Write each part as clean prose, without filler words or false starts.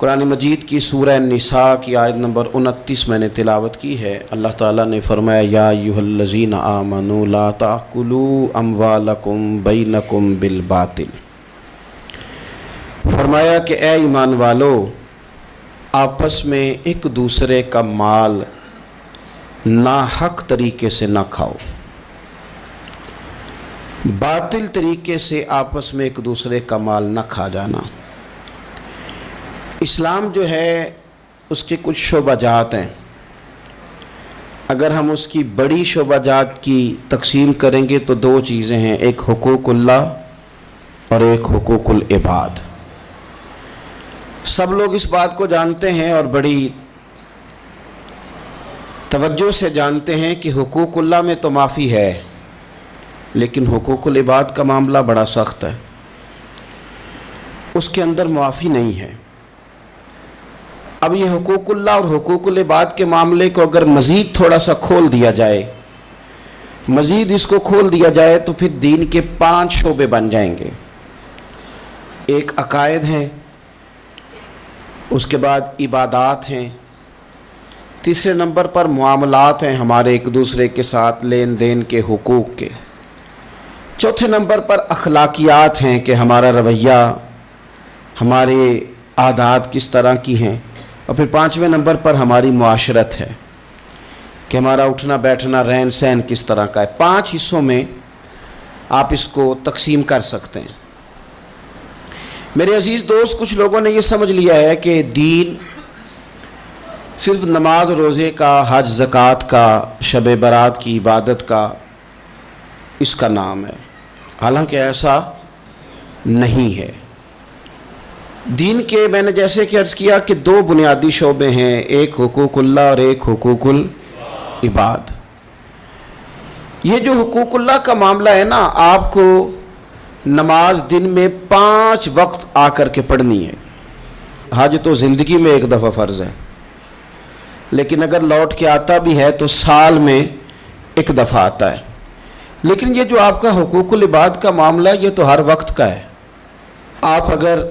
قرآن مجید کی سورہ نساء کی آیت نمبر 29 میں نے تلاوت کی ہے۔ اللہ تعالیٰ نے فرمایا یا ایھا الذین آمنوا لا تأکلوا اموالکم بینکم بالباطل، فرمایا کہ اے ایمان والو، آپس میں ایک دوسرے کا مال ناحق طریقے سے نہ کھاؤ، باطل طریقے سے آپس میں ایک دوسرے کا مال نہ کھا جانا۔ اسلام جو ہے اس کے کچھ شعبہ جات ہیں، اگر ہم اس کی بڑی شعبہ جات کی تقسیم کریں گے تو دو چیزیں ہیں، ایک حقوق اللہ اور ایک حقوق العباد۔ سب لوگ اس بات کو جانتے ہیں اور بڑی توجہ سے جانتے ہیں کہ حقوق اللہ میں تو معافی ہے، لیکن حقوق العباد کا معاملہ بڑا سخت ہے، اس کے اندر معافی نہیں ہے۔ اب یہ حقوق اللہ اور حقوق العباد کے معاملے کو اگر مزید تھوڑا سا کھول دیا جائے، مزید اس کو کھول دیا جائے تو پھر دین کے 5 شعبے بن جائیں گے۔ ایک عقائد ہے، اس کے بعد عبادات ہیں، تیسرے نمبر پر معاملات ہیں ہمارے ایک دوسرے کے ساتھ لین دین کے حقوق کے، چوتھے نمبر پر اخلاقیات ہیں کہ ہمارا رویہ، ہمارے عادات کس طرح کی ہیں، اور پھر 5ویں نمبر پر ہماری معاشرت ہے کہ ہمارا اٹھنا بیٹھنا رہن سہن کس طرح کا ہے۔ 5 حصوں میں آپ اس کو تقسیم کر سکتے ہیں۔ میرے عزیز دوست، کچھ لوگوں نے یہ سمجھ لیا ہے کہ دین صرف نماز روزے کا، حج زکوٰۃ کا، شب برات کی عبادت کا، اس کا نام ہے، حالانکہ ایسا نہیں ہے۔ دین کے میں نے جیسے کہ عرض کیا کہ 2 بنیادی شعبے ہیں، ایک حقوق اللہ اور ایک حقوق العباد۔ یہ جو حقوق اللہ کا معاملہ ہے نا، آپ کو نماز دن میں 5 وقت آ کر کے پڑھنی ہے۔ حج تو زندگی میں 1 دفعہ فرض ہے، لیکن اگر لوٹ کے آتا بھی ہے تو سال میں 1 دفعہ آتا ہے۔ لیکن یہ جو آپ کا حقوق العباد کا معاملہ ہے، یہ تو ہر وقت کا ہے۔ آپ اگر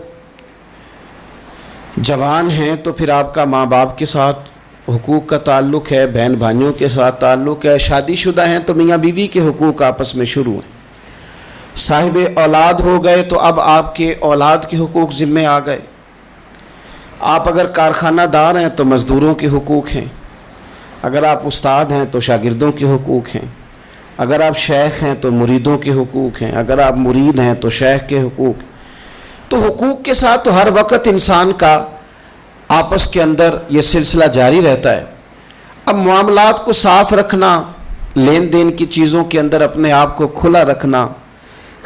جوان ہیں تو پھر آپ کا ماں باپ کے ساتھ حقوق کا تعلق ہے، بہن بھائیوں کے ساتھ تعلق ہے، شادی شدہ ہیں تو میاں بیوی کے حقوق آپس میں شروع ہیں، صاحب اولاد ہو گئے تو اب آپ کے اولاد کے حقوق ذمہ آ گئے، آپ اگر کارخانہ دار ہیں تو مزدوروں کے حقوق ہیں، اگر آپ استاد ہیں تو شاگردوں کے حقوق ہیں، اگر آپ شیخ ہیں تو مریدوں کے حقوق ہیں، اگر آپ مرید ہیں تو شیخ کے حقوق۔ تو حقوق کے ساتھ تو ہر وقت انسان کا آپس کے اندر یہ سلسلہ جاری رہتا ہے۔ اب معاملات کو صاف رکھنا، لین دین کی چیزوں کے اندر اپنے آپ کو کھلا رکھنا،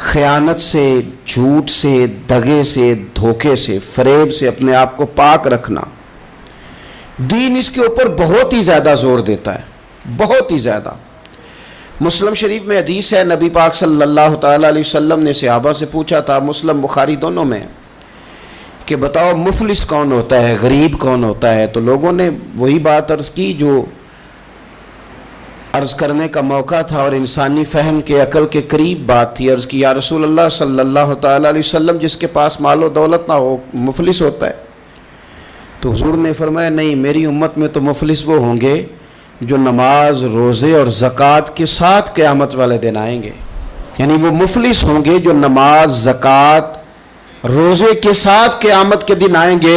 خیانت سے، جھوٹ سے، دغے سے، دھوکے سے، فریب سے اپنے آپ کو پاک رکھنا، دین اس کے اوپر بہت ہی زیادہ زور دیتا ہے، بہت ہی زیادہ۔ مسلم شریف میں حدیث ہے، نبی پاک صلی اللہ تعالیٰ علیہ وسلم نے صحابہ سے پوچھا تھا، مسلم بخاری دونوں میں، کہ بتاؤ مفلس کون ہوتا ہے، غریب کون ہوتا ہے؟ تو لوگوں نے وہی بات عرض کی جو عرض کرنے کا موقع تھا اور انسانی فہم کے عقل کے قریب بات تھی۔ عرض کی یا رسول اللہ صلی اللہ تعالیٰ علیہ وسلم، جس کے پاس مال و دولت نہ ہو مفلس ہوتا ہے؟ تو حضور نے فرمایا نہیں، میری امت میں تو مفلس وہ ہوں گے جو نماز روزے اور زکوٰۃ کے ساتھ قیامت والے دن آئیں گے، یعنی وہ مفلس ہوں گے جو نماز زکوٰۃ روزے کے ساتھ قیامت کے دن آئیں گے،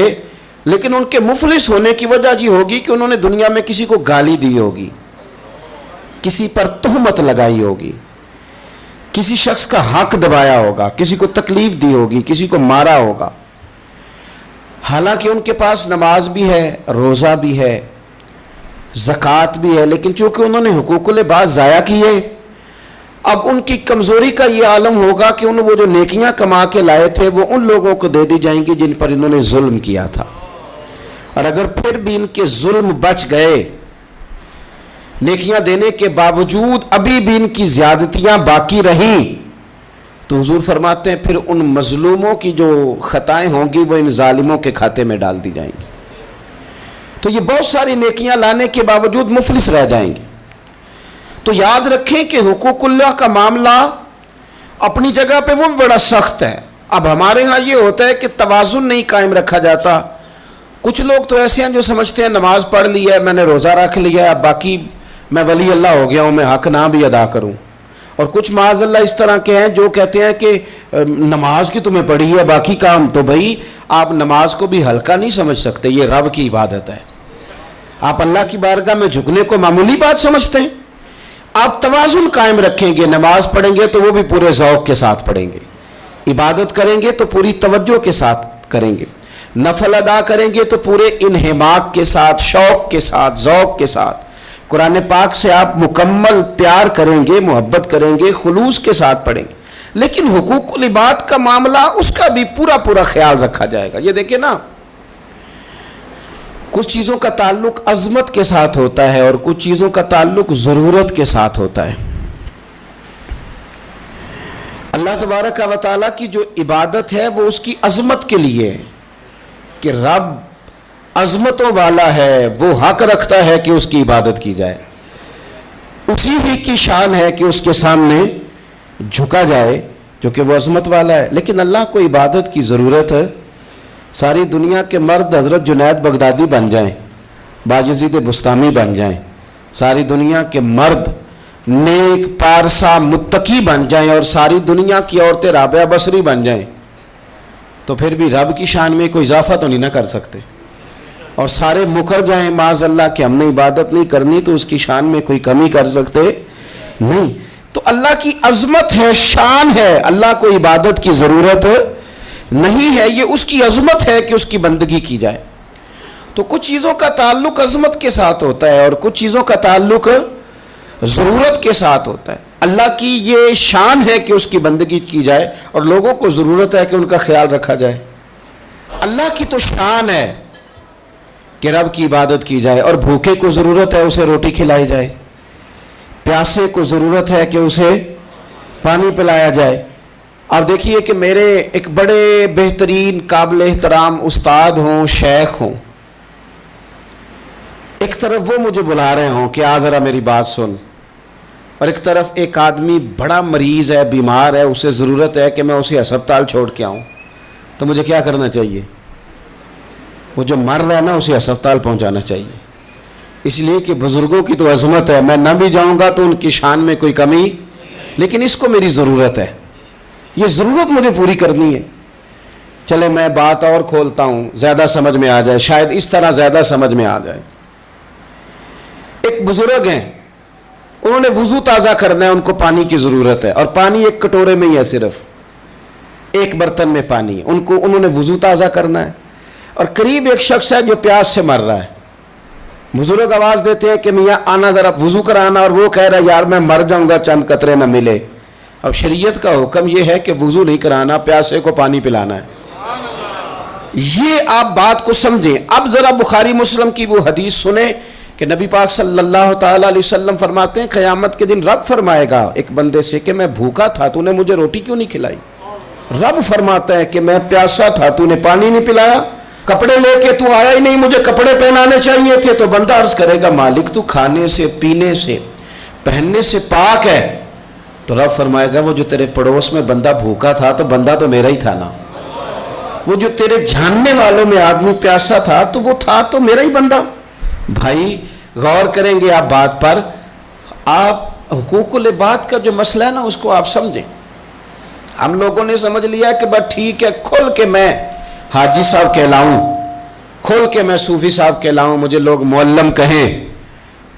لیکن ان کے مفلس ہونے کی وجہ یہ ہوگی کہ انہوں نے دنیا میں کسی کو گالی دی ہوگی، کسی پر تہمت لگائی ہوگی، کسی شخص کا حق دبایا ہوگا، کسی کو تکلیف دی ہوگی، کسی کو مارا ہوگا، حالانکہ ان کے پاس نماز بھی ہے، روزہ بھی ہے، زکوٰۃ بھی ہے، لیکن چونکہ انہوں نے حقوق العباد ضائع کیے، اب ان کی کمزوری کا یہ عالم ہوگا کہ وہ جو نیکیاں کما کے لائے تھے وہ ان لوگوں کو دے دی جائیں گی جن پر انہوں نے ظلم کیا تھا، اور اگر پھر بھی ان کے ظلم بچ گئے، نیکیاں دینے کے باوجود ابھی بھی ان کی زیادتیاں باقی رہیں، تو حضور فرماتے ہیں پھر ان مظلوموں کی جو خطائیں ہوں گی وہ ان ظالموں کے کھاتے میں ڈال دی جائیں گی، تو یہ بہت ساری نیکیاں لانے کے باوجود مفلس رہ جائیں گے۔ تو یاد رکھیں کہ حقوق اللہ کا معاملہ اپنی جگہ پہ وہ بڑا سخت ہے۔ اب ہمارے ہاں یہ ہوتا ہے کہ توازن نہیں قائم رکھا جاتا، کچھ لوگ تو ایسے ہیں جو سمجھتے ہیں نماز پڑھ لی ہے، میں نے روزہ رکھ لیا ہے، اب باقی میں ولی اللہ ہو گیا ہوں، میں حق نہ بھی ادا کروں. اور کچھ معاذ اللہ اس طرح کے ہیں جو کہتے ہیں کہ نماز کی تمہیں پڑھی ہے، باقی کام تو بھائی آپ نماز کو بھی ہلکا نہیں سمجھ سکتے، یہ رب کی عبادت ہے. آپ اللہ کی بارگاہ میں جھکنے کو معمولی بات سمجھتے ہیں. آپ توازن قائم رکھیں گے، نماز پڑھیں گے تو وہ بھی پورے ذوق کے ساتھ پڑھیں گے، عبادت کریں گے تو پوری توجہ کے ساتھ کریں گے، نفل ادا کریں گے تو پورے انہماک کے ساتھ، شوق کے ساتھ، ذوق کے ساتھ. قرآن پاک سے آپ مکمل پیار کریں گے، محبت کریں گے، خلوص کے ساتھ پڑھیں گے. لیکن حقوق العباد کا معاملہ، اس کا بھی پورا خیال رکھا جائے گا. یہ دیکھیں نا، کچھ چیزوں کا تعلق عظمت کے ساتھ ہوتا ہے اور کچھ چیزوں کا تعلق ضرورت کے ساتھ ہوتا ہے. اللہ تبارک و تعالیٰ کی جو عبادت ہے وہ اس کی عظمت کے لیے ہے کہ رب عظمتوں والا ہے، وہ حق رکھتا ہے کہ اس کی عبادت کی جائے. اسی ہی کی شان ہے کہ اس کے سامنے جھکا جائے کیونکہ وہ عظمت والا ہے. لیکن اللہ کو عبادت کی ضرورت ہے. ساری دنیا کے مرد حضرت جنید بغدادی بن جائیں، باجزید بستامی بن جائیں، ساری دنیا کے مرد نیک پارسا متقی بن جائیں اور ساری دنیا کی عورتیں رابعہ بصری بن جائیں، تو پھر بھی رب کی شان میں کوئی اضافہ تو نہیں نہ کر سکتے. اور سارے مکر جائیں معاذ اللہ کہ ہم نے عبادت نہیں کرنی، تو اس کی شان میں کوئی کمی کر سکتے نہیں. تو اللہ کی عظمت ہے، شان ہے، اللہ کو عبادت کی ضرورت نہیں ہے. یہ اس کی عظمت ہے کہ اس کی بندگی کی جائے. تو کچھ چیزوں کا تعلق عظمت کے ساتھ ہوتا ہے اور کچھ چیزوں کا تعلق ضرورت کے ساتھ ہوتا ہے. اللہ کی یہ شان ہے کہ اس کی بندگی کی جائے اور لوگوں کو ضرورت ہے کہ ان کا خیال رکھا جائے. اللہ کی تو شان ہے کہ رب کی عبادت کی جائے، اور بھوکے کو ضرورت ہے اسے روٹی کھلائی جائے، پیاسے کو ضرورت ہے کہ اسے پانی پلایا جائے. آپ دیکھیے کہ میرے ایک بڑے بہترین قابل احترام استاد ہوں، شیخ ہوں، ایک طرف وہ مجھے بلا رہے ہوں کہ آ ذرا میری بات سن، اور ایک طرف ایک آدمی بڑا مریض ہے، بیمار ہے، اسے ضرورت ہے کہ میں اسے ہسپتال چھوڑ کے آؤں. تو مجھے کیا کرنا چاہیے؟ وہ جو مر رہا ہے نا اسے ہسپتال پہنچانا چاہیے. اس لیے کہ بزرگوں کی تو عظمت ہے، میں نہ بھی جاؤں گا تو ان کی شان میں کوئی کمی، لیکن اس کو میری ضرورت ہے، یہ ضرورت مجھے پوری کرنی ہے. چلے میں بات اور کھولتا ہوں، زیادہ سمجھ میں آ جائے، شاید اس طرح زیادہ سمجھ میں آ جائے. ایک بزرگ ہیں، انہوں نے وضو تازہ کرنا ہے، ان کو پانی کی ضرورت ہے، اور پانی ایک کٹورے میں ہی ہے، صرف ایک برتن میں پانی ہے، انہوں نے وضو تازہ کرنا ہے. اور قریب ایک شخص ہے جو پیاس سے مر رہا ہے. بزرگ آواز دیتے ہیں کہ میاں آنا ذرا وضو کرانا، اور وہ کہہ رہا ہے یار میں مر جاؤں گا چند قطرے نہ ملے. اب شریعت کا حکم یہ ہے کہ وضو نہیں کرانا، پیاسے کو پانی پلانا ہے. یہ آپ بات کو سمجھیں. اب ذرا بخاری مسلم کی وہ حدیث سنیں کہ نبی پاک صلی اللہ تعالیٰ علیہ وسلم فرماتے ہیں قیامت کے دن رب فرمائے گا ایک بندے سے کہ میں بھوکا تھا، تو نے مجھے روٹی کیوں نہیں کھلائی؟ رب فرماتا ہے کہ میں پیاسا تھا، تو نے پانی نہیں پلایا. کپڑے لے کے تو آیا ہی نہیں، مجھے کپڑے پہنانے چاہیے تھے. تو بندہ عرض کرے گا مالک تو کھانے سے، پینے سے، پہننے سے پاک ہے. تو رب فرمائے گا وہ جو تیرے پڑوس میں بندہ بھوکا تھا تو بندہ تو میرا ہی تھا نا. وہ جو تیرے جاننے والوں میں آدمی پیاسا تھا تو وہ تھا تو میرا ہی بندہ. بھائی غور کریں گے آپ بات پر. آپ حقوق العباد کا جو مسئلہ ہے نا اس کو آپ سمجھیں. ہم لوگوں نے سمجھ لیا کہ بس ٹھیک ہے، کھل کے میں حاجی صاحب کہلاؤں، کھل کے میں صوفی صاحب کہلاؤں، مجھے لوگ معلم کہیں،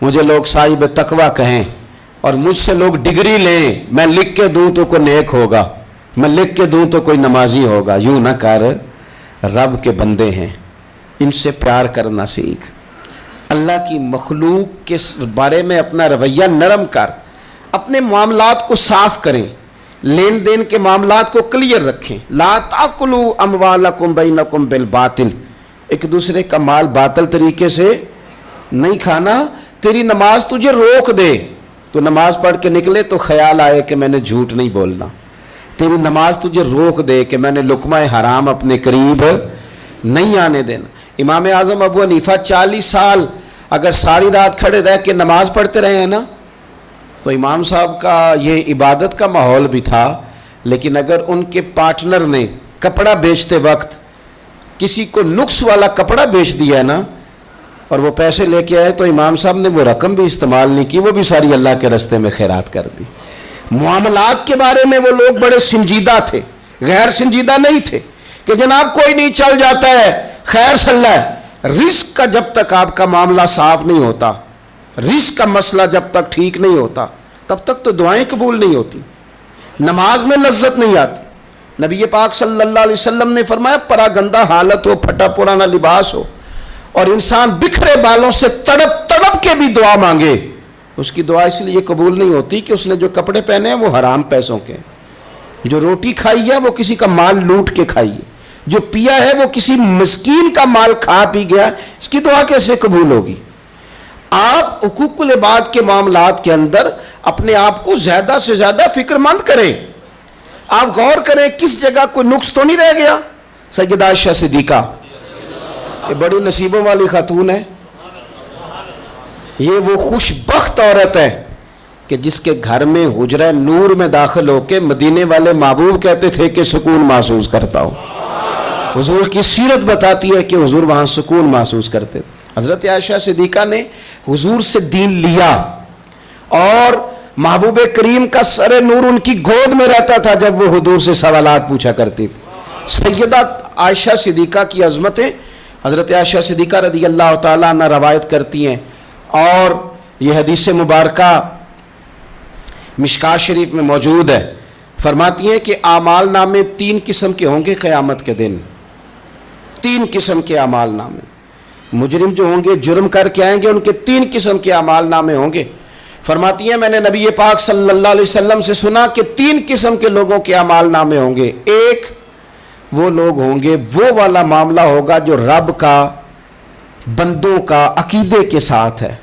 مجھے لوگ صاحب تقوی کہیں، اور مجھ سے لوگ ڈگری لیں، میں لکھ کے دوں تو کوئی نیک ہوگا، میں لکھ کے دوں تو کوئی نمازی ہوگا. یوں نہ کر. رب کے بندے ہیں، ان سے پیار کرنا سیکھ. اللہ کی مخلوق کے بارے میں اپنا رویہ نرم کر، اپنے معاملات کو صاف کریں، لین دین کے معاملات کو کلیئر رکھیں. لا تاکلوا اموالکم بینکم بالباطل، ایک دوسرے کا مال باطل طریقے سے نہیں کھانا. تیری نماز تجھے روک دے، تو نماز پڑھ کے نکلے تو خیال آئے کہ میں نے جھوٹ نہیں بولنا. تیری نماز تجھے روک دے کہ میں نے لقمہ حرام اپنے قریب نہیں آنے دینا. امام اعظم ابو حنیفہ 40 سال اگر ساری رات کھڑے رہ کے نماز پڑھتے رہے ہیں نا، تو امام صاحب کا یہ عبادت کا ماحول بھی تھا. لیکن اگر ان کے پارٹنر نے کپڑا بیچتے وقت کسی کو نقص والا کپڑا بیچ دیا ہے نا اور وہ پیسے لے کے آئے تو امام صاحب نے وہ رقم بھی استعمال نہیں کی, وہ بھی ساری اللہ کے راستے میں خیرات کر دی. معاملات کے بارے میں وہ لوگ بڑے سنجیدہ تھے, غیر سنجیدہ نہیں تھے کہ جناب کوئی نہیں چل جاتا ہے خیر صلی اللہ ہے. رزق کا جب تک آپ کا معاملہ صاف نہیں ہوتا, رزق کا مسئلہ جب تک ٹھیک نہیں ہوتا, تب تک تو دعائیں قبول نہیں ہوتی, نماز میں لذت نہیں آتی. نبی پاک صلی اللہ علیہ وسلم نے فرمایا پرا گندہ حالت ہو, پھٹا پرانا لباس ہو اور انسان بکھرے بالوں سے تڑپ تڑپ کے بھی دعا مانگے, اس کی دعا اس لیے قبول نہیں ہوتی کہ اس نے جو کپڑے پہنے ہیں وہ حرام پیسوں کے, جو روٹی کھائی ہے وہ کسی کا مال لوٹ کے کھائی ہے, جو پیا ہے وہ کسی مسکین کا مال کھا پی گیا, اس کی دعا کیسے قبول ہوگی؟ آپ حقوق العباد کے معاملات کے اندر اپنے آپ کو زیادہ سے زیادہ فکر مند کریں. آپ غور کریں کس جگہ کوئی نقص تو نہیں رہ گیا. سیدہ عائشہ صدیقہ یہ بڑی نصیبوں والی خاتون ہے, یہ وہ خوش بخت عورت ہے کہ جس کے گھر میں حجرہ نور میں داخل ہو کے مدینے والے محبوب کہتے تھے کہ سکون محسوس کرتا ہوں. حضور کی سیرت بتاتی ہے کہ حضور وہاں سکون محسوس کرتے تھے. حضرت عائشہ صدیقہ نے حضور سے دین لیا اور محبوب کریم کا سر نور ان کی گود میں رہتا تھا جب وہ حضور سے سوالات پوچھا کرتی تھی. سیدہ عائشہ صدیقہ کی عظمتیں حضرت عائشہ صدیقہ رضی اللہ تعالیٰ عنہ روایت کرتی ہیں, اور یہ حدیث مبارکہ مشکات شریف میں موجود ہے. فرماتی ہیں کہ اعمال نامے 3 قسم کے ہوں گے قیامت کے دن, 3 قسم کے اعمال نامے. مجرم جو ہوں گے جرم کر کے آئیں گے ان کے 3 قسم کے اعمال نامے ہوں گے. فرماتی ہیں میں نے نبی پاک صلی اللہ علیہ وسلم سے سنا کہ 3 قسم کے لوگوں کے اعمال نامے ہوں گے. ایک وہ لوگ ہوں گے, وہ والا معاملہ ہوگا جو رب کا بندوں کا عقیدے کے ساتھ ہے.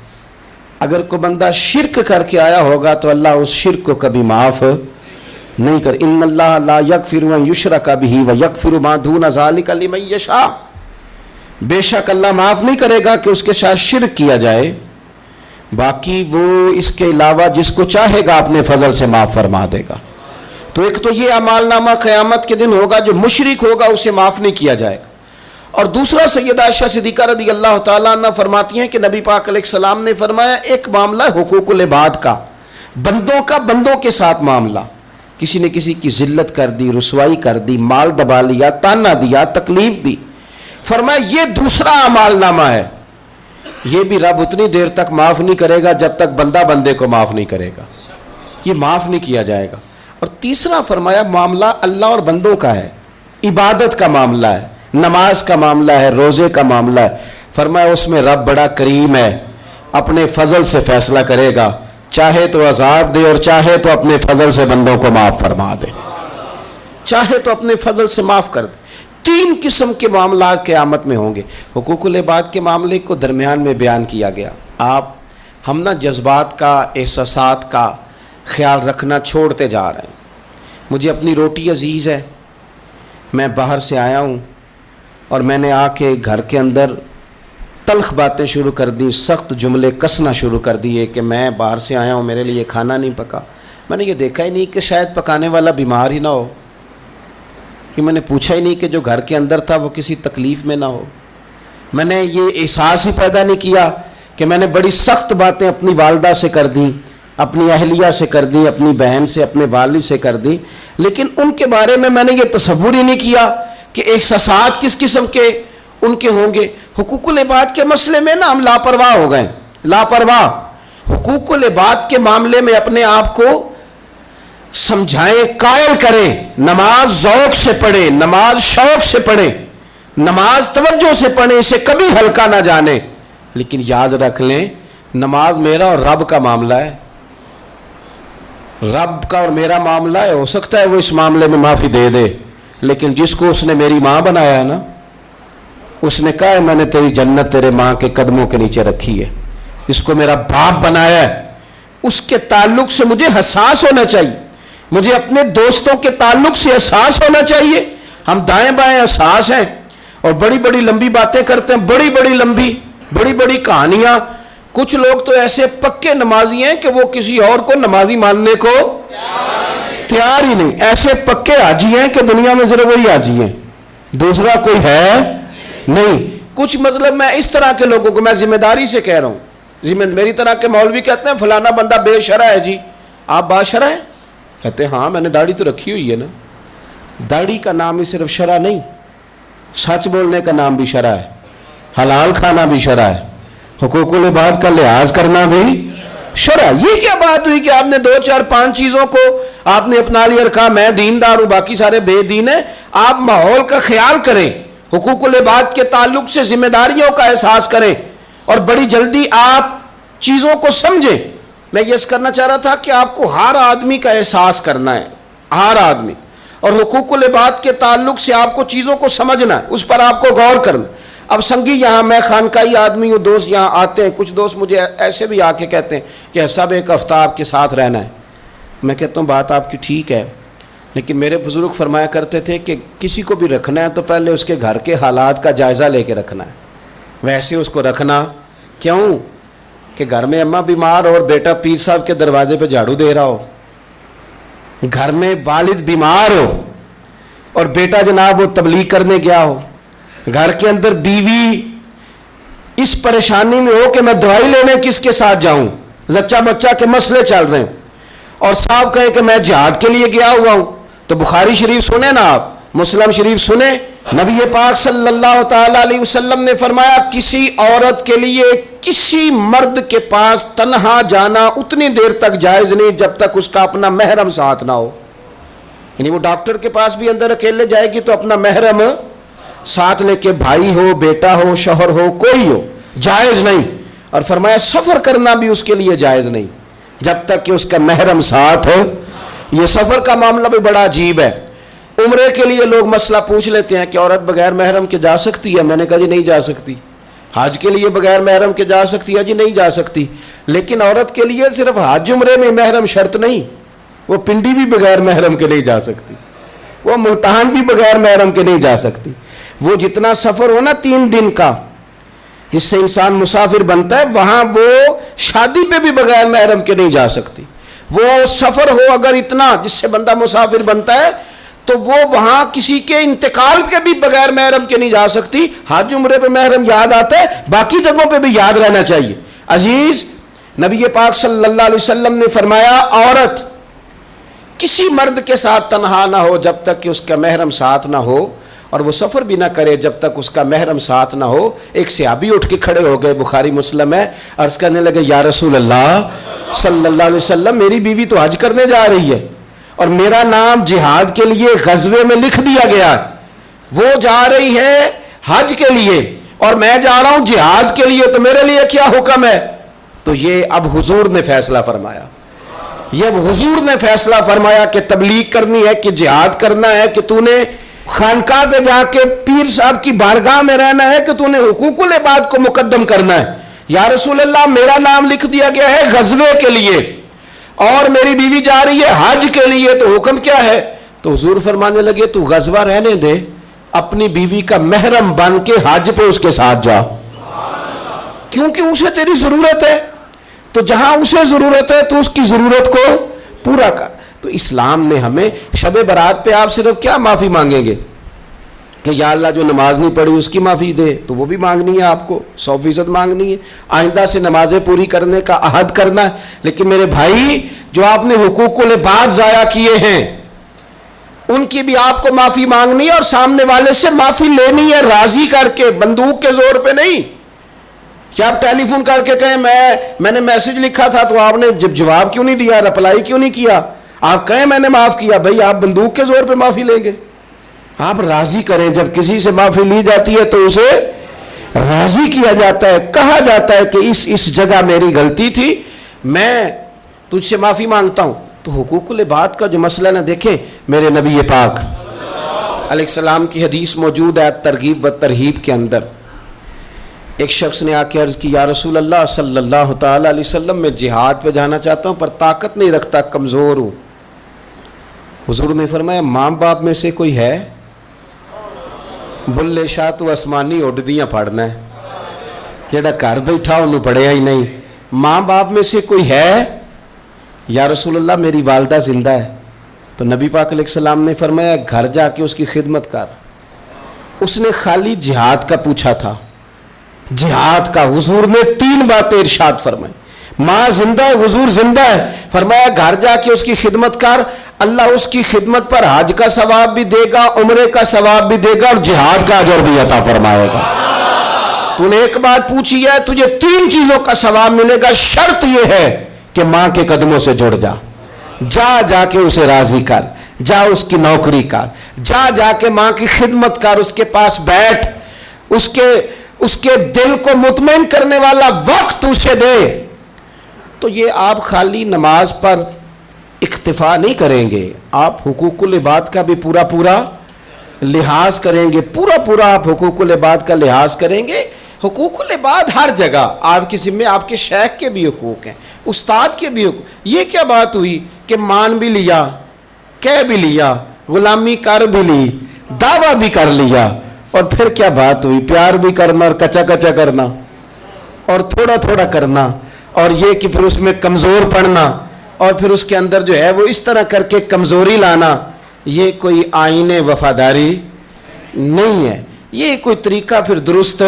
اگر کوئی بندہ شرک کر کے آیا ہوگا تو اللہ اس شرک کو کبھی معاف نہیں کر. ان اللہ لا یغفر ان یشرک بہ ویغفر ما دون ذلک لمن یشاء. بے شک اللہ معاف نہیں کرے گا کہ اس کے ساتھ شرک کیا جائے, باقی وہ اس کے علاوہ جس کو چاہے گا اپنے فضل سے معاف فرما دے گا. تو ایک تو یہ اعمال نامہ قیامت کے دن ہوگا, جو مشرک ہوگا اسے معاف نہیں کیا جائے گا. اور دوسرا سیدہ عائشہ صدیقہ رضی اللہ تعالیٰ عنہ فرماتی ہیں کہ نبی پاک علیہ السلام نے فرمایا ایک معاملہ حقوق العباد کا, بندوں کا بندوں کے ساتھ معاملہ. کسی نے کسی کی ذلت کر دی, رسوائی کر دی, مال دبا لیا, تانا دیا, تکلیف دی. فرمایا یہ دوسرا اعمال نامہ ہے, یہ بھی رب اتنی دیر تک معاف نہیں کرے گا جب تک بندہ بندے کو معاف نہیں کرے گا, یہ معاف نہیں کیا جائے گا. اور تیسرا فرمایا معاملہ اللہ اور بندوں کا ہے, عبادت کا معاملہ ہے, نماز کا معاملہ ہے, روزے کا معاملہ ہے. فرمایا اس میں رب بڑا کریم ہے, اپنے فضل سے فیصلہ کرے گا, چاہے تو عذاب دے اور چاہے تو اپنے فضل سے بندوں کو معاف فرما دے, چاہے تو اپنے فضل سے معاف کر دے. 3 قسم کے معاملات قیامت میں ہوں گے. حقوق العباد کے معاملے کو درمیان میں بیان کیا گیا. ہم نا جذبات کا, احساسات کا خیال رکھنا چھوڑتے جا رہے ہیں. مجھے اپنی روٹی عزیز ہے, میں باہر سے آیا ہوں اور میں نے آ کے گھر کے اندر تلخ باتیں شروع کر دی, سخت جملے کسنا شروع کر دیے کہ میں باہر سے آیا ہوں, میرے لیے کھانا نہیں پکا. میں نے یہ دیکھا ہی نہیں کہ شاید پکانے والا بیمار ہی نہ ہو, کہ میں نے پوچھا ہی نہیں کہ جو گھر کے اندر تھا وہ کسی تکلیف میں نہ ہو. میں نے یہ احساس ہی پیدا نہیں کیا کہ میں نے بڑی سخت باتیں اپنی والدہ سے کر دیں, اپنی اہلیہ سے کر دی, اپنی بہن سے, اپنے والد سے کر دی, لیکن ان کے بارے میں نے یہ تصور ہی نہیں کیا کہ احساسات کس قسم کے ان کے ہوں گے. حقوق العباد کے مسئلے میں نا ہم لاپرواہ ہو گئے, لاپرواہ. حقوق العباد کے معاملے میں اپنے آپ کو سمجھائیں, قائل کریں. نماز ذوق سے پڑھیں, نماز شوق سے پڑھیں, نماز توجہ سے پڑھیں, اسے کبھی ہلکا نہ جانیں. لیکن یاد رکھ لیں نماز میرا اور رب کا معاملہ ہے, رب کا اور میرا معاملہ ہے. ہو سکتا ہے وہ اس معاملے میں معافی دے دے, لیکن جس کو اس نے میری ماں بنایا ہے نا, اس نے کہا ہے میں نے تیری جنت تیرے ماں کے قدموں کے نیچے رکھی ہے, اس کو میرا باپ بنایا ہے, اس کے تعلق سے مجھے حساس ہونا چاہیے, مجھے اپنے دوستوں کے تعلق سے احساس ہونا چاہیے. ہم دائیں بائیں احساس ہیں اور بڑی بڑی لمبی باتیں کرتے ہیں, بڑی بڑی لمبی بڑی بڑی کہانیاں. کچھ لوگ تو ایسے پکے نمازی ہیں کہ وہ کسی اور کو نمازی ماننے کو تیار ہی نہیں. ایسے پکے حاجی ہیں کہ دنیا میں صرف وہی حاجی ہیں, دوسرا کوئی ہے نہیں. کچھ مطلب میں اس طرح کے لوگوں کو میں ذمہ داری سے کہہ رہا ہوں. میری طرح کے مولوی کہتے ہیں فلانا بندہ بے شرع ہے. جی آپ باشرع ہیں؟ کہتے ہیں ہاں میں نے داڑھی تو رکھی ہوئی ہے نا. داڑھی کا نام ہی صرف شرع نہیں, سچ بولنے کا نام بھی شرع ہے, حلال کھانا بھی شرع ہے, حقوق العباد کا لحاظ کرنا بھی شرع. یہ کیا بات ہوئی کہ آپ نے 2 4 5 چیزوں کو آپ نے اپنا لیا اور کہا میں دیندار ہوں باقی سارے بے دین ہیں. آپ ماحول کا خیال کریں, حقوق العباد کے تعلق سے ذمہ داریوں کا احساس کریں اور بڑی جلدی آپ چیزوں کو سمجھیں. میں یہ کرنا چاہ رہا تھا کہ آپ کو ہر آدمی کا احساس کرنا ہے, ہر آدمی, اور حقوق العباد کے تعلق سے آپ کو چیزوں کو سمجھنا ہے, اس پر آپ کو غور کرنا. اب سنگی یہاں میں خانقاہی آدمی ہوں, دوست یہاں آتے ہیں, کچھ دوست مجھے ایسے بھی آ کے کہتے ہیں کہ سب ایک ہفتہ آپ کے ساتھ رہنا ہے. میں کہتا ہوں بات آپ کی ٹھیک ہے, لیکن میرے بزرگ فرمایا کرتے تھے کہ کسی کو بھی رکھنا ہے تو پہلے اس کے گھر کے حالات کا جائزہ لے کے رکھنا ہے. ویسے اس کو رکھنا کیوں کہ گھر میں اماں بیمار اور بیٹا پیر صاحب کے دروازے پہ جھاڑو دے رہا ہو, گھر میں والد بیمار ہو اور بیٹا جناب وہ تبلیغ کرنے گیا ہو, گھر کے اندر بیوی اس پریشانی میں ہو کہ میں دوائی لینے کس کے ساتھ جاؤں, زچہ بچہ کے مسئلے چل رہے ہیں, اور صاحب کہے کہ میں جہاد کے لیے گیا ہوا ہوں, تو بخاری شریف سنیں نا آپ, مسلم شریف سنیں. نبی پاک صلی اللہ تعالی علیہ وسلم نے فرمایا کسی عورت کے لیے کسی مرد کے پاس تنہا جانا اتنی دیر تک جائز نہیں جب تک اس کا اپنا محرم ساتھ نہ ہو. یعنی وہ ڈاکٹر کے پاس بھی اندر اکیلے جائے گی تو اپنا محرم ساتھ لے کے, بھائی ہو, بیٹا ہو, شوہر ہو, کوئی ہو, جائز نہیں. اور فرمایا سفر کرنا بھی اس کے لیے جائز نہیں جب تک کہ اس کا محرم ساتھ ہو. یہ سفر کا معاملہ بھی بڑا عجیب ہے. عمرے کے لیے لوگ مسئلہ پوچھ لیتے ہیں کہ عورت بغیر محرم کے جا سکتی ہے. میں نے کہا جی نہیں جا سکتی. حج کے لیے بغیر محرم کے جا سکتی ہے؟ جی نہیں جا سکتی. لیکن عورت کے لیے صرف حج عمرے میں محرم شرط نہیں, وہ پنڈی بھی بغیر محرم کے نہیں جا سکتی, وہ ملتان بھی بغیر محرم کے نہیں جا سکتی. وہ جتنا سفر ہو نا 3 دن کا, جس سے انسان مسافر بنتا ہے, وہاں وہ شادی پہ بھی بغیر محرم کے نہیں جا سکتی. وہ سفر ہو اگر اتنا جس سے بندہ مسافر بنتا ہے تو وہ وہاں کسی کے انتقال کے بھی بغیر محرم کے نہیں جا سکتی. حج عمرے پہ محرم یاد آتا ہے, باقی جگہوں پہ بھی یاد رہنا چاہیے. عزیز, نبی پاک صلی اللہ علیہ وسلم نے فرمایا عورت کسی مرد کے ساتھ تنہا نہ ہو جب تک کہ اس کا محرم ساتھ نہ ہو, اور وہ سفر بھی نہ کرے جب تک اس کا محرم ساتھ نہ ہو. ایک صحابی اٹھ کے کھڑے ہو گئے, بخاری مسلم ہے, عرض کرنے لگے یا رسول اللہ صلی اللہ علیہ وسلم میری بیوی تو حج کرنے جا رہی ہے اور میرا نام جہاد کے لیے غزوے میں لکھ دیا گیا, وہ جا رہی ہے حج کے لیے اور میں جا رہا ہوں جہاد کے لیے, تو میرے لیے کیا حکم ہے؟ تو یہ اب حضور نے فیصلہ فرمایا, یہ اب حضور نے فیصلہ فرمایا کہ تبلیغ کرنی ہے کہ جہاد کرنا ہے, کہ تو نے خانقاہ پہ جا کے پیر صاحب کی بارگاہ میں رہنا ہے, کہ تو نے حقوق العباد کو مقدم کرنا ہے. یا رسول اللہ میرا نام لکھ دیا گیا ہے غزوے کے لیے اور میری بیوی جا رہی ہے حج کے لیے, تو حکم کیا ہے؟ تو حضور فرمانے لگے تو غزوہ رہنے دے, اپنی بیوی کا محرم بن کے حج پہ اس کے ساتھ جا, کیونکہ اسے تیری ضرورت ہے. تو جہاں اسے ضرورت ہے تو اس کی ضرورت کو پورا کر. تو اسلام نے ہمیں شب برات پہ آپ صرف کیا معافی مانگیں گے کہ یا اللہ جو نماز نہیں پڑھی اس کی معافی دے, تو وہ بھی مانگنی ہے آپ کو, 100% مانگنی ہے. آئندہ سے نمازیں پوری کرنے کا عہد کرنا ہے. لیکن میرے بھائی جو آپ نے حقوق العباد ضائع کیے ہیں ان کی بھی آپ کو معافی مانگنی ہے, اور سامنے والے سے معافی لینی ہے راضی کر کے, بندوق کے زور پہ نہیں. کیا آپ ٹیلی فون کر کے کہیں میں نے میسج لکھا تھا تو آپ نے جواب کیوں نہیں دیا, رپلائی کیوں نہیں کیا, آپ کہیں میں نے معاف کیا. بھائی آپ بندوق کے زور پہ معافی لیں گے؟ آپ راضی کریں. جب کسی سے معافی لی جاتی ہے تو اسے راضی کیا جاتا ہے, کہا جاتا ہے کہ اس جگہ میری غلطی تھی, میں تجھ سے معافی مانگتا ہوں. تو حقوق العباد کا جو مسئلہ نہ دیکھیں, میرے نبی پاک علیہ السلام کی حدیث موجود ہے ترغیب و ترہیب کے اندر. ایک شخص نے آ کے عرض کی یا رسول اللہ صلی اللہ تعالی علیہ وسلم میں جہاد پہ جانا چاہتا ہوں پر طاقت نہیں رکھتا, کمزور ہوں. حضور نے فرمایا ماں باپ میں سے کوئی ہے؟ بلے شاہ تو آسمانی اڈدیاں پڑھنا ہے, جہاں گھر بیٹھا انہوں پڑھیا ہی نہیں. ماں باپ میں سے کوئی ہے؟ یا رسول اللہ میری والدہ زندہ ہے. تو نبی پاک علیہ السلام نے فرمایا گھر جا کے اس کی خدمت کر, اس نے خالی جہاد کا پوچھا تھا، جہاد کا۔ حضور نے 3 باتیں ارشاد فرمائی۔ ماں زندہ ہے، حضور زندہ ہے، فرمایا گھر جا کے اس کی خدمت کر، اللہ اس کی خدمت پر حج کا ثواب بھی دے گا، عمرے کا ثواب بھی دے گا، اور جہاد کا اجر بھی عطا فرمائے گا۔ تو نے ایک بات پوچھی ہے، تجھے 3 چیزوں کا ثواب ملے گا، شرط یہ ہے کہ ماں کے قدموں سے جڑ جا، جا کے اسے راضی کر، جا اس کی نوکری کر، جا کے ماں کی خدمت کر، اس کے پاس بیٹھ، اس کے دل کو مطمئن کرنے والا وقت اسے دے۔ تو یہ آپ خالی نماز پر اکتفا نہیں کریں گے، آپ حقوق العباد کا بھی پورا لحاظ کریں گے، پورا آپ حقوق العباد کا لحاظ کریں گے۔ حقوق العباد ہر جگہ آپ کے ذمہ، آپ کے شیخ کے بھی حقوق ہیں، استاد کے بھی حقوق۔ یہ کیا بات ہوئی کہ مان بھی لیا، کہہ بھی لیا، غلامی کر بھی لی، دعویٰ بھی کر لیا، اور پھر کیا بات ہوئی؟ پیار بھی کرنا اور کچا کرنا اور تھوڑا کرنا، اور یہ کہ پھر اس میں کمزور پڑنا، اور پھر اس کے اندر جو ہے وہ اس طرح کر کے کمزوری لانا۔ یہ کوئی آئین وفاداری نہیں ہے، یہ کوئی طریقہ پھر درست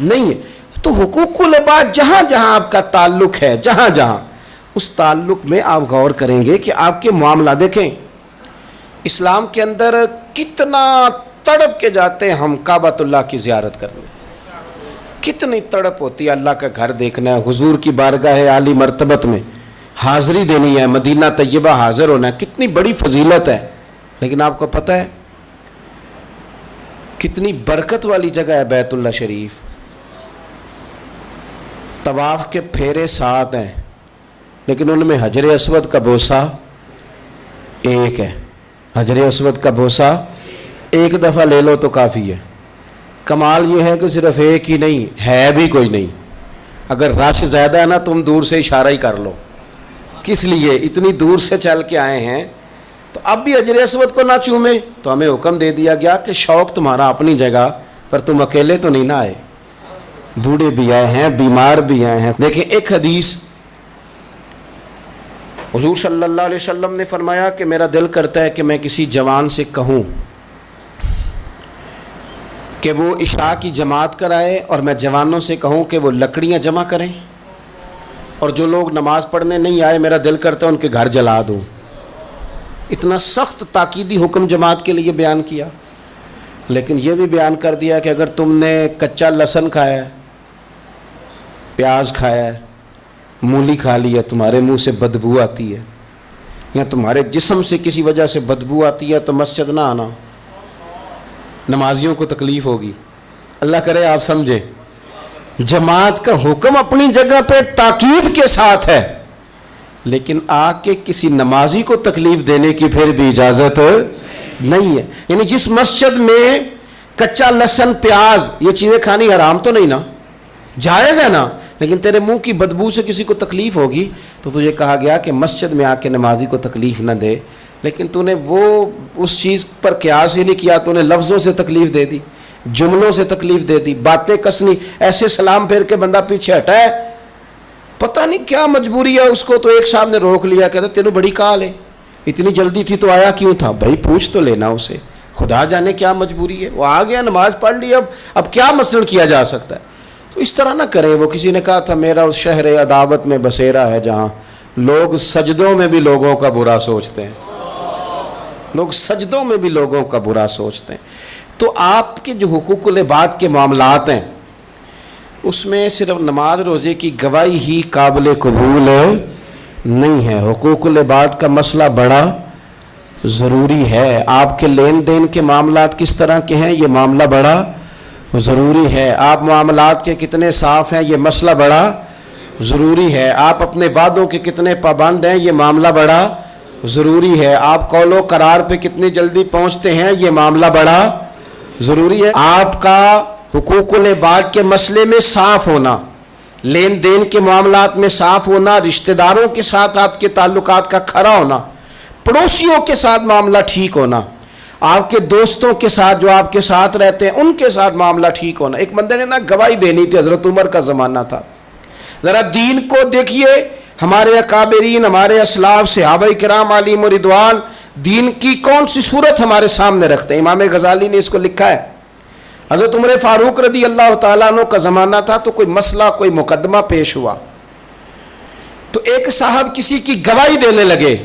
نہیں ہے۔ تو حقوق العباد جہاں آپ کا تعلق ہے، جہاں اس تعلق میں آپ غور کریں گے کہ آپ کے معاملہ دیکھیں۔ اسلام کے اندر کتنا تڑپ کے جاتے ہیں ہم کعبۃ اللہ کی زیارت کرنے، کتنی تڑپ ہوتی ہے اللہ کا گھر دیکھنا ہے، حضور کی بارگاہ عالی مرتبت میں حاضری دینی ہے، مدینہ طیبہ حاضر ہونا ہے، کتنی بڑی فضیلت ہے۔ لیکن آپ کو پتہ ہے کتنی برکت والی جگہ ہے بیت اللہ شریف؟ طواف کے پھیرے 7 ہیں، لیکن ان میں حجر اسود کا بوسہ 1 ہے۔ حجر اسود کا بوسہ 1 دفعہ لے لو تو کافی ہے۔ کمال یہ ہے کہ صرف 1 ہی نہیں ہے، بھی کوئی نہیں۔ اگر رش زیادہ ہے نا، تم دور سے اشارہ ہی کر لو، کس لیے؟ اتنی دور سے چل کے آئے ہیں تو اب بھی حجر اسود کو نہ چومیں؟ تو ہمیں حکم دے دیا گیا کہ شوق تمہارا اپنی جگہ پر، تم اکیلے تو نہیں نہ آئے، بوڑھے بھی آئے ہیں، بیمار بھی آئے ہیں۔ دیکھیں ایک حدیث حضور صلی اللہ علیہ وسلم نے فرمایا کہ میرا دل کرتا ہے کہ میں کسی جوان سے کہوں کہ وہ عشاء کی جماعت کرائے، اور میں جوانوں سے کہوں کہ وہ لکڑیاں جمع کریں، اور جو لوگ نماز پڑھنے نہیں آئے میرا دل کرتا ہے ان کے گھر جلا دوں۔ اتنا سخت تاکیدی حکم جماعت کے لیے بیان کیا۔ لیکن یہ بھی بیان کر دیا کہ اگر تم نے کچا لہسن کھایا ہے، پیاز کھایا ہے، مولی کھا لی ہے، تمہارے منہ سے بدبو آتی ہے یا تمہارے جسم سے کسی وجہ سے بدبو آتی ہے تو مسجد نہ آنا، نمازیوں کو تکلیف ہوگی۔ اللہ کرے آپ سمجھیں، جماعت کا حکم اپنی جگہ پہ تاکید کے ساتھ ہے، لیکن آ کے کسی نمازی کو تکلیف دینے کی پھر بھی اجازت نہیں ہے۔ یعنی جس مسجد میں کچا لہسن، پیاز، یہ چیزیں کھانی حرام تو نہیں نا، جائز ہے نا، لیکن تیرے منہ کی بدبو سے کسی کو تکلیف ہوگی تو تجھے کہا گیا کہ مسجد میں آ کے نمازی کو تکلیف نہ دے۔ لیکن تو نے وہ اس چیز پر قیاس ہی نہیں کیا، تو نے لفظوں سے تکلیف دے دی، جملوں سے تکلیف دے دی، باتیں کسنی، ایسے سلام پھیر کے بندہ پیچھے ہٹا ہے، پتہ نہیں کیا مجبوری ہے اس کو، تو ایک صاحب نے روک لیا، کہتا تینوں بڑی کال ہے، اتنی جلدی تھی تو آیا کیوں تھا؟ بھائی پوچھ تو لینا اسے، خدا جانے کیا مجبوری ہے، وہ آ گیا نماز پڑھ لی، اب کیا مثلاً کیا جا سکتا ہے؟ تو اس طرح نہ کریں۔ وہ کسی نے کہا تھا میرا اس شہر عداوت میں بسیرا ہے جہاں لوگ سجدوں میں بھی لوگوں کا برا سوچتے ہیں، لوگ سجدوں میں بھی لوگوں کا برا سوچتے ہیں۔ تو آپ کے جو حقوق العباد کے معاملات ہیں اس میں صرف نماز روزے کی گواہی ہی قابل قبول نہیں ہے، حقوق العباد کا مسئلہ بڑا ضروری ہے۔ آپ کے لین دین کے معاملات کس طرح کے ہیں یہ معاملہ بڑا ضروری ہے، آپ معاملات کے کتنے صاف ہیں یہ مسئلہ بڑا ضروری ہے، آپ اپنے وعدوں کے کتنے پابند ہیں یہ معاملہ بڑا ضروری ہے، آپ قول و قرار پہ کتنی جلدی پہنچتے ہیں یہ معاملہ بڑا ضروری ہے، آپ کا حقوق العباد کے مسئلے میں صاف ہونا، لین دین کے معاملات میں صاف ہونا، رشتہ داروں کے ساتھ آپ کے تعلقات کا کھرا ہونا، پڑوسیوں کے ساتھ معاملہ ٹھیک ہونا، آپ کے دوستوں کے ساتھ جو آپ کے ساتھ رہتے ہیں ان کے ساتھ معاملہ ٹھیک ہونا۔ ایک بندے نے نا گواہی دینی تھی، حضرت عمر کا زمانہ تھا، ذرا دین کو دیکھیے، ہمارے اکابرین، ہمارے اسلاف، صحابہ کرام علیہم رضوان دین کی کون سی صورت ہمارے سامنے رکھتے ہیں۔ امام غزالی نے اس کو لکھا ہے حضرت عمر فاروق رضی اللہ تعالیٰ عنہ کا زمانہ تھا تو کوئی مسئلہ کوئی مقدمہ پیش ہوا تو ایک صاحب کسی کی گواہی دینے لگے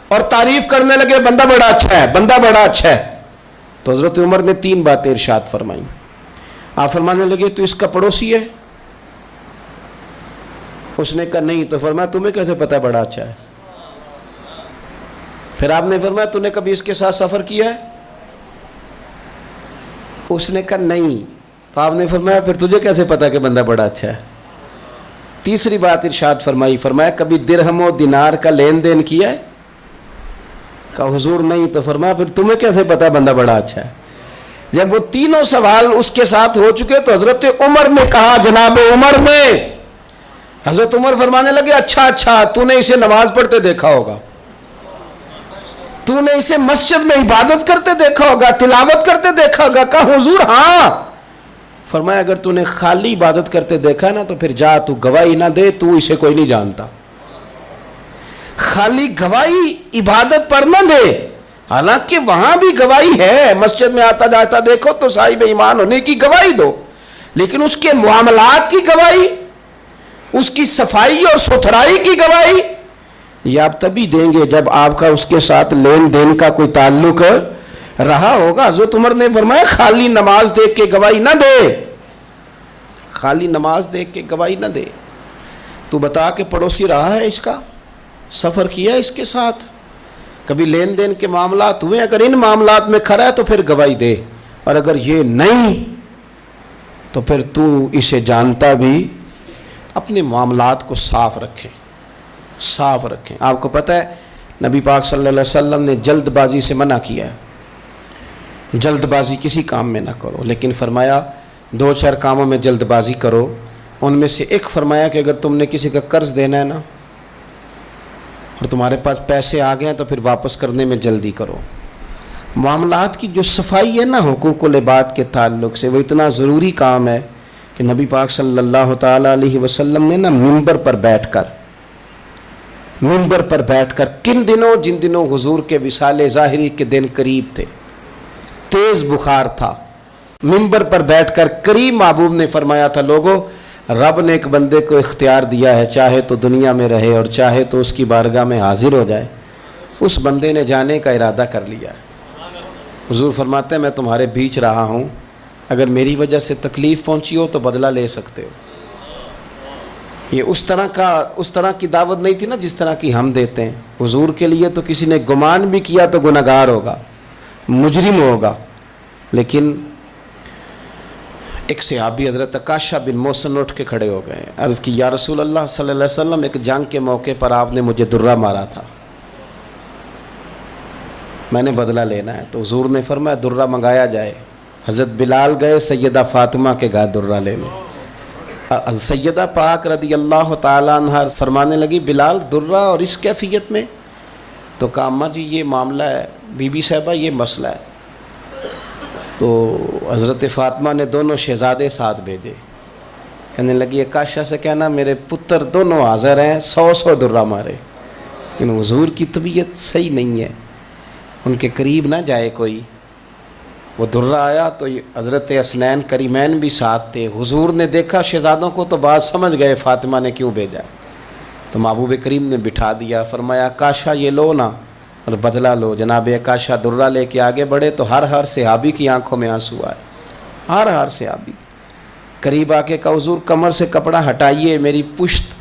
اور تعریف کرنے لگے بندہ بڑا اچھا ہے، بندہ بڑا اچھا ہے. تو حضرت عمر نے 3 باتیں ارشاد فرمائیں. آپ فرمانے لگے تو اس کا پڑوسی ہے؟ اس نے کہا نہیں. تو فرمایا تمہیں کیسے پتا بڑا اچھا ہے؟ پھر آپ نے فرمایا تو نے کبھی اس کے ساتھ سفر کیا ہے؟ اس نے کہا نہیں. تو آپ نے فرمایا پھر تجھے کیسے پتا کہ بندہ بڑا اچھا ہے؟ تیسری بات ارشاد فرمائی، فرمایا کبھی درہم و دینار کا لین دین کیا ہے؟ کہا حضور نہیں. تو فرمایا پھر تمہیں کیسے پتا بندہ بڑا اچھا ہے؟ جب وہ تینوں سوال اس کے ساتھ ہو چکے تو حضرت عمر نے کہا، جناب عمر نے، حضرت عمر فرمانے لگے اچھا تو نے اسے نماز پڑھتے دیکھا ہوگا، تو نے اسے مسجد میں عبادت کرتے دیکھا ہوگا، تلاوت کرتے دیکھا ہوگا. کہا حضور ہاں. فرمایا اگر تو نے خالی عبادت کرتے دیکھا نا تو پھر جا تو گواہی نہ دے، تو اسے کوئی نہیں جانتا. خالی گواہی عبادت پر نہ دے، حالانکہ وہاں بھی گواہی ہے، مسجد میں آتا جاتا دیکھو تو صاحب ایمان ہونے کی گواہی دو، لیکن اس کے معاملات کی گواہی، اس کی صفائی اور ستھرائی کی گواہی یہ آپ تبھی دیں گے جب آپ کا اس کے ساتھ لین دین کا کوئی تعلق رہا ہوگا. حضرت عمر نے فرمایا خالی نماز دیکھ کے گواہی نہ دے، خالی نماز دیکھ کے گواہی نہ دے. تو بتا کہ پڑوسی رہا ہے اس کا، سفر کیا اس کے ساتھ، کبھی لین دین کے معاملات ہوئے؟ اگر ان معاملات میں کھڑا ہے تو پھر گواہی دے، اور اگر یہ نہیں تو پھر تو اسے جانتا بھی. اپنے معاملات کو صاف رکھیں، صاف رکھیں. آپ کو پتہ ہے نبی پاک صلی اللہ علیہ وسلم نے جلد بازی سے منع کیا ہے، جلد بازی کسی کام میں نہ کرو، لیکن فرمایا 2-4 کاموں میں جلد بازی کرو. ان میں سے ایک فرمایا کہ اگر تم نے کسی کا قرض دینا ہے نا اور تمہارے پاس پیسے آ گئے ہیں تو پھر واپس کرنے میں جلدی کرو. معاملات کی جو صفائی ہے نا حقوق العباد کے تعلق سے، وہ اتنا ضروری کام ہے کہ نبی پاک صلی اللہ تعالیٰ علیہ وسلم نے نا منبر پر بیٹھ کر کن دنوں، جن دنوں حضور کے وصال ظاہری کے دن قریب تھے، تیز بخار تھا، منبر پر بیٹھ کر قریب محبوب نے فرمایا تھا لوگوں، رب نے ایک بندے کو اختیار دیا ہے، چاہے تو دنیا میں رہے اور چاہے تو اس کی بارگاہ میں حاضر ہو جائے. اس بندے نے جانے کا ارادہ کر لیا. حضور فرماتے ہیں میں تمہارے بیچ رہا ہوں، اگر میری وجہ سے تکلیف پہنچی ہو تو بدلہ لے سکتے ہو. یہ اس طرح کی دعوت نہیں تھی نا جس طرح کی ہم دیتے ہیں. حضور کے لیے تو کسی نے گمان بھی کیا تو گناہگار ہوگا، مجرم ہوگا. لیکن ایک صحابی حضرت عکاشہ بن محصن اٹھ کے کھڑے ہو گئے، عرض کی یا رسول اللہ صلی اللہ علیہ وسلم، ایک جنگ کے موقع پر آپ نے مجھے درہ مارا تھا، میں نے بدلہ لینا ہے. تو حضور نے فرمایا درہ منگایا جائے. حضرت بلال گئے سیدہ فاطمہ کے گھر درہ لینے. سیدہ پاک رضی اللہ تعالیٰ عنہ فرمانے لگی بلال درہ اور اس کیفیت میں؟ تو کہا اماں جی یہ معاملہ ہے، بی بی صاحبہ یہ مسئلہ ہے. تو حضرت فاطمہ نے دونوں شہزادے ساتھ بھیجے. کہنے لگی عکاشہ سے کہنا میرے پتر دونوں حاضر ہیں، 100 درہ مارے. لیکن حضور کی طبیعت صحیح نہیں ہے، ان کے قریب نہ جائے کوئی. وہ درہ آیا تو حضرت حسنین کریمین بھی ساتھ تھے. حضور نے دیکھا شہزادوں کو تو بات سمجھ گئے فاطمہ نے کیوں بھیجا. تو محبوب کریم نے بٹھا دیا، فرمایا عکاشہ یہ لو نا اور بدلہ لو. جناب عکاشہ درہ لے کے آگے بڑھے تو ہر صحابی کی آنکھوں میں آنسو آئے، ہر صحابی. قریب آ کے کہا حضور کمر سے کپڑا ہٹائیے، میری پشت،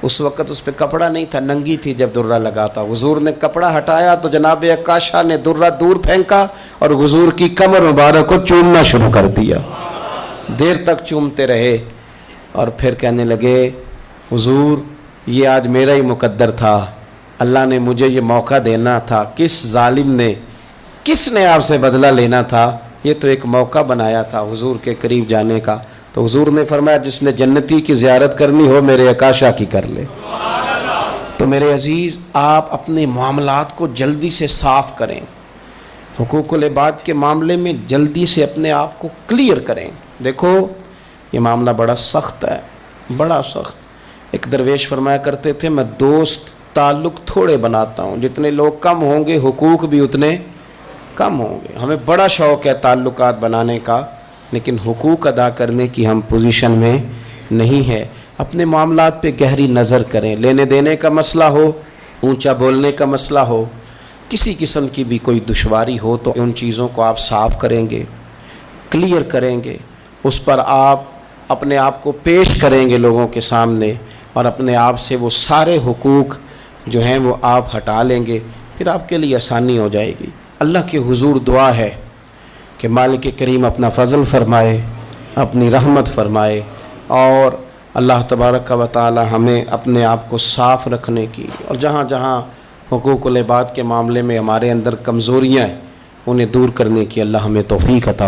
اس وقت اس پہ کپڑا نہیں تھا، ننگی تھی جب درہ لگا تھا. حضور نے کپڑا ہٹایا تو جناب عکاشہ نے درہ دور پھینکا اور حضور کی کمر مبارک کو چومنا شروع کر دیا. دیر تک چومتے رہے اور پھر کہنے لگے حضور یہ آج میرا ہی مقدر تھا، اللہ نے مجھے یہ موقع دینا تھا. کس ظالم نے، کس نے آپ سے بدلہ لینا تھا؟ یہ تو ایک موقع بنایا تھا حضور کے قریب جانے کا. تو حضور نے فرمایا جس نے جنتی کی زیارت کرنی ہو میرے عکاشہ کی کر لے. تو میرے عزیز آپ اپنے معاملات کو جلدی سے صاف کریں، حقوق العباد کے معاملے میں جلدی سے اپنے آپ کو کلیئر کریں. دیکھو یہ معاملہ بڑا سخت ہے، بڑا سخت. ایک درویش فرمایا کرتے تھے میں دوست تعلق تھوڑے بناتا ہوں، جتنے لوگ کم ہوں گے حقوق بھی اتنے کم ہوں گے. ہمیں بڑا شوق ہے تعلقات بنانے کا، لیکن حقوق ادا کرنے کی ہم پوزیشن میں نہیں ہے. اپنے معاملات پہ گہری نظر کریں. لینے دینے کا مسئلہ ہو، اونچا بولنے کا مسئلہ ہو، کسی قسم کی بھی کوئی دشواری ہو تو ان چیزوں کو آپ صاف کریں گے، کلیئر کریں گے، اس پر آپ اپنے آپ کو پیش کریں گے لوگوں کے سامنے، اور اپنے آپ سے وہ سارے حقوق جو ہیں وہ آپ ہٹا لیں گے. پھر آپ کے لیے آسانی ہو جائے گی. اللہ کے حضور دعا ہے کہ مالک کریم اپنا فضل فرمائے، اپنی رحمت فرمائے، اور اللہ تبارک و تعالی ہمیں اپنے آپ کو صاف رکھنے کی، اور جہاں جہاں حقوق العباد کے معاملے میں ہمارے اندر کمزوریاں ہیں انہیں دور کرنے کی اللہ ہمیں توفیق عطا